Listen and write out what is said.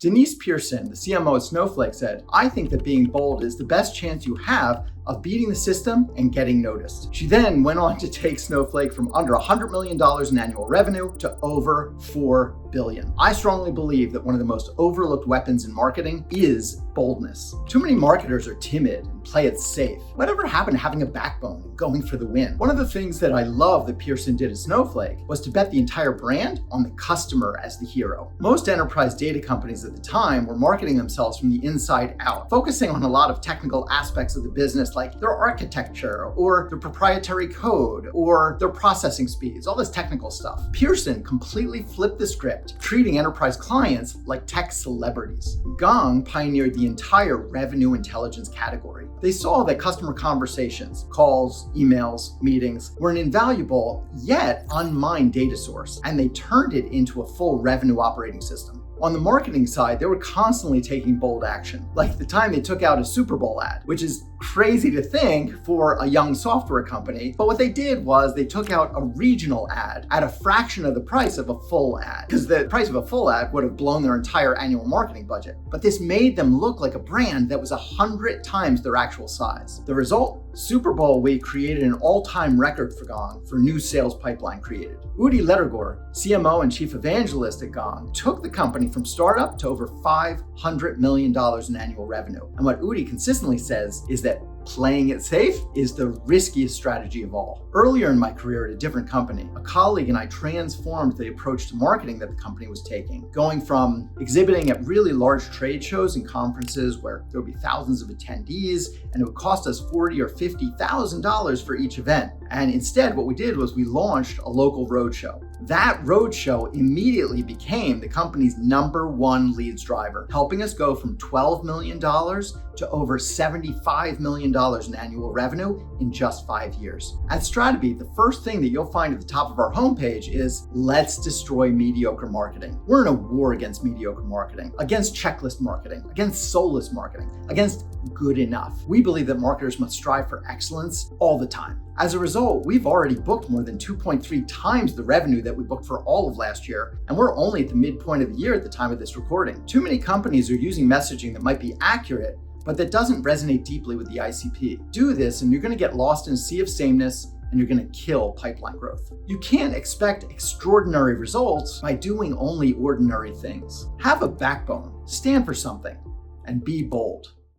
Denise Pearson, the CMO at Snowflake, said, "I think that being bold is the best chance you have of beating the system and getting noticed." She then went on to take Snowflake from under $100 million in annual revenue to over $4 billion. I strongly believe that one of the most overlooked weapons in marketing is boldness. Too many marketers are timid and play it safe. Whatever happened to having a backbone and going for the win? One of the things that I love that Pearson did at Snowflake was to bet the entire brand on the customer as the hero. Most enterprise data companies at the time were marketing themselves from the inside out, focusing on a lot of technical aspects of the business like their architecture or their proprietary code or their processing speeds, all this technical stuff. Pearson completely flipped the script, treating enterprise clients like tech celebrities. Gong pioneered the entire revenue intelligence category. They saw that customer conversations, calls, emails, meetings were an invaluable yet unmined data source, and they turned it into a full revenue operating system. On the marketing side, they were constantly taking bold action, like the time they took out a Super Bowl ad, which is crazy to think for a young software company. But what they did was they took out a regional ad at a fraction of the price of a full ad, because the price of a full ad would have blown their entire annual marketing budget. But this made them look like a brand that was 100 times their actual size. The result? Super Bowl week created an all-time record for Gong for new sales pipeline created. Udi Ledergor, CMO and chief evangelist at Gong, took the company from startup to over $500 million in annual revenue. And what Udi consistently says is that playing it safe is the riskiest strategy of all. Earlier in my career at a different company, a colleague and I transformed the approach to marketing that the company was taking, going from exhibiting at really large trade shows and conferences where there would be thousands of attendees and it would cost us $40,000 or $50,000 for each event. And instead, what we did was we launched a local roadshow. That roadshow immediately became the company's #1 leads driver, helping us go from $12 million to over $75 million in annual revenue in just 5 years. At Stratabeat, the first thing that you'll find at the top of our homepage is "Let's destroy mediocre marketing." We're in a war against mediocre marketing, against checklist marketing, against soulless marketing, against good enough. We believe that marketers must strive for excellence all the time. As a result, we've already booked more than 2.3 times the revenue that we booked for all of last year, and we're only at the midpoint of the year at the time of this recording. Too many companies are using messaging that might be accurate, but that doesn't resonate deeply with the ICP. Do this and you're going to get lost in a sea of sameness, and you're going to kill pipeline growth. You can't expect extraordinary results by doing only ordinary things. Have a backbone, stand for something, and be bold.